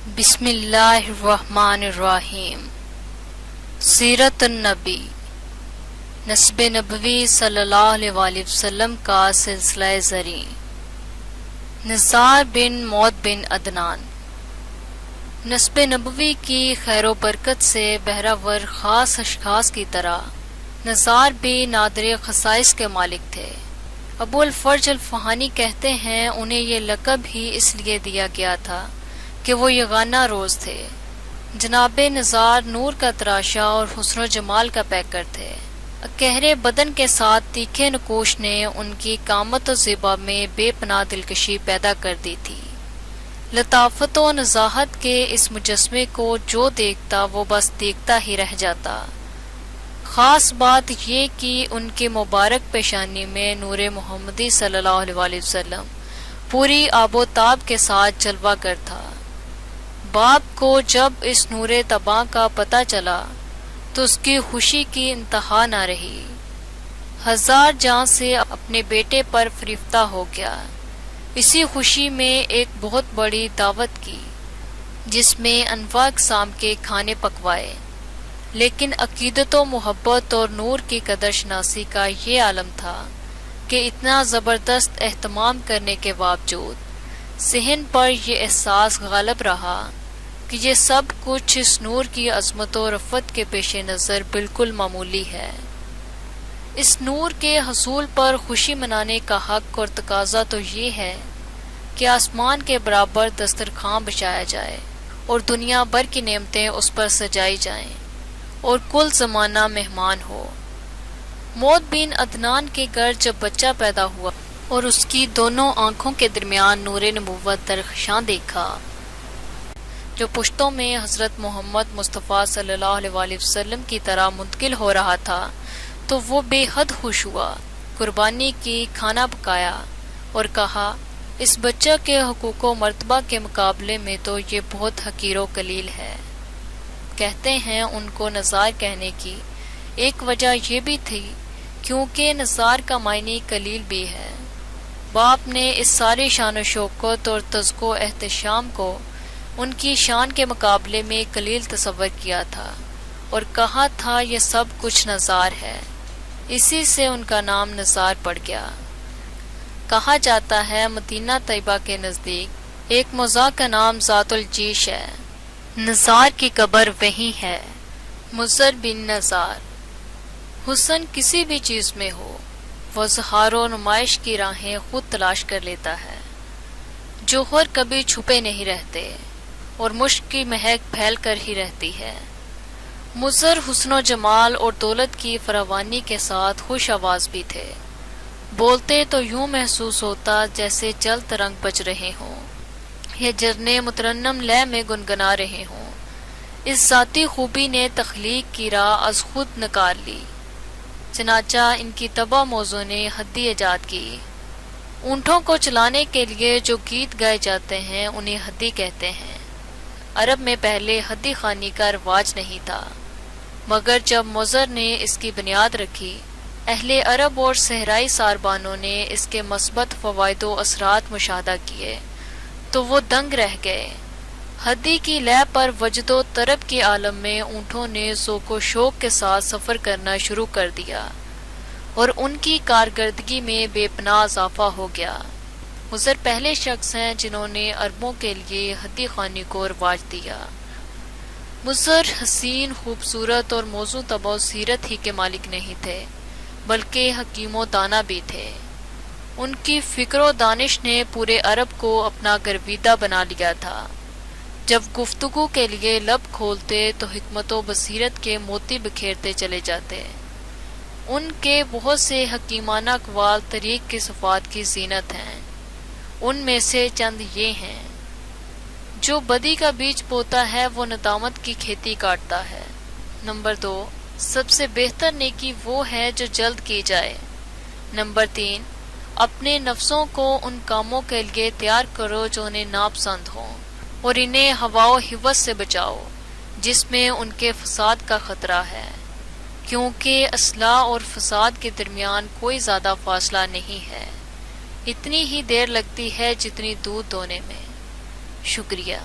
بسم اللہ الرحمن الرحیم۔ سیرت النبی، نسب نبوی صلی اللہ علیہ وآلہ وسلم کا سلسلہ زریں۔ نزار بن موت بن عدنان۔ نسب نبوی کی خیر و برکت سے بہرور خاص اشخاص کی طرح نزار بھی نادر خصائص کے مالک تھے۔ ابو الفرج الفہانی کہتے ہیں انہیں یہ لقب ہی اس لیے دیا گیا تھا کہ وہ یگانہ روز تھے۔ جناب نزار نور کا تراشا اور حسن و جمال کا پیکر تھے۔ گہرے بدن کے ساتھ تیکھے نقوش نے ان کی قامت و زیبا میں بے پناہ دلکشی پیدا کر دی تھی۔ لطافت و نزاہت کے اس مجسمے کو جو دیکھتا وہ بس دیکھتا ہی رہ جاتا۔ خاص بات یہ کہ ان کی مبارک پیشانی میں نور محمدی صلی اللہ علیہ وآلہ وسلم پوری آب و تاب کے ساتھ جلوہ گر تھا۔ باپ کو جب اس نور تباں کا پتہ چلا تو اس کی خوشی کی انتہا نہ رہی۔ ہزار جان سے اپنے بیٹے پر فریفتہ ہو گیا۔ اسی خوشی میں ایک بہت بڑی دعوت کی جس میں انواع اقسام کے کھانے پکوائے، لیکن عقیدت و محبت اور نور کی قدر شناسی کا یہ عالم تھا کہ اتنا زبردست اہتمام کرنے کے باوجود ذہن پر یہ احساس غالب رہا کہ یہ سب کچھ اس نور کی عظمت و رفعت کے پیش نظر بالکل معمولی ہے۔ اس نور کے حصول پر خوشی منانے کا حق اور تقاضا تو یہ ہے کہ آسمان کے برابر دسترخوان بچھایا جائے اور دنیا بھر کی نعمتیں اس پر سجائی جائیں اور کل زمانہ مہمان ہو۔ موت بن عدنان کے گھر جب بچہ پیدا ہوا اور اس کی دونوں آنکھوں کے درمیان نور نبوت درخشاں دیکھا جو پشتوں میں حضرت محمد مصطفیٰ صلی اللہ علیہ وآلہ وسلم کی طرح منتقل ہو رہا تھا تو وہ بے حد خوش ہوا، قربانی کی، کھانا پکایا اور کہا اس بچہ کے حقوق و مرتبہ کے مقابلے میں تو یہ بہت حقیر و قلیل ہے۔ کہتے ہیں ان کو نزار کہنے کی ایک وجہ یہ بھی تھی کیونکہ نزار کا معنی قلیل بھی ہے۔ باپ نے اس ساری شان و شوکت اور تذکر و احتشام کو ان کی شان کے مقابلے میں قلیل تصور کیا تھا اور کہا تھا یہ سب کچھ نزار ہے، اسی سے ان کا نام نزار پڑ گیا۔ کہا جاتا ہے مدینہ طیبہ کے نزدیک ایک موضع کا نام ذات الجیش ہے، نزار کی قبر وہیں ہے۔ مضر بن نزار۔ حسن کسی بھی چیز میں ہو، وہ اظہار و نمائش کی راہیں خود تلاش کر لیتا ہے۔ جوہر کبھی چھپے نہیں رہتے اور مشک کی مہک پھیل کر ہی رہتی ہے۔ مضر حسن و جمال اور دولت کی فراوانی کے ساتھ خوش آواز بھی تھے۔ بولتے تو یوں محسوس ہوتا جیسے جل ترنگ بج رہے ہوں یا جھرنے مترنم لے میں گنگنا رہے ہوں۔ اس ذاتی خوبی نے تخلیق کی راہ از خود نکال لی، چنانچہ ان کی طبع موضوع نے حدی ایجاد کی۔ اونٹوں کو چلانے کے لیے جو گیت گائے جاتے ہیں انہیں حدی کہتے ہیں۔ عرب میں پہلے حدی خوانی کا رواج نہیں تھا، مگر جب مضر نے اس کی بنیاد رکھی، اہل عرب اور صحرائی ساربانوں نے اس کے مثبت فوائد و اثرات مشاہدہ کیے تو وہ دنگ رہ گئے۔ حدی کی لے پر وجد و طرب کے عالم میں اونٹوں نے ذوق و شوق کے ساتھ سفر کرنا شروع کر دیا اور ان کی کارکردگی میں بے پناہ اضافہ ہو گیا۔ مضر پہلے شخص ہیں جنہوں نے عربوں کے لیے حدی خوانی کو رواج دیا۔ مضر حسین، خوبصورت اور موزوں طبع و سیرت ہی کے مالک نہیں تھے بلکہ حکیم و دانا بھی تھے۔ ان کی فکر و دانش نے پورے عرب کو اپنا گرویدہ بنا لیا تھا۔ جب گفتگو کے لیے لب کھولتے تو حکمت و بصیرت کے موتی بکھیرتے چلے جاتے۔ ان کے بہت سے حکیمانہ اقوال طریق کی صفات کی زینت ہیں۔ ان میں سے چند یہ ہیں: جو بدی کا بیج بوتا ہے وہ ندامت کی کھیتی کاٹتا ہے۔ نمبر 2، سب سے بہتر نیکی وہ ہے جو جلد کی جائے۔ نمبر 3، اپنے نفسوں کو ان کاموں کے لیے تیار کرو جو انہیں ناپسند ہوں اور انہیں ہوا و ہوس سے بچاؤ جس میں ان کے فساد کا خطرہ ہے، کیونکہ اصلاح اور فساد کے درمیان کوئی زیادہ فاصلہ نہیں ہے، اتنی ہی دیر لگتی ہے جتنی دودھ دونے میں۔ شکریہ۔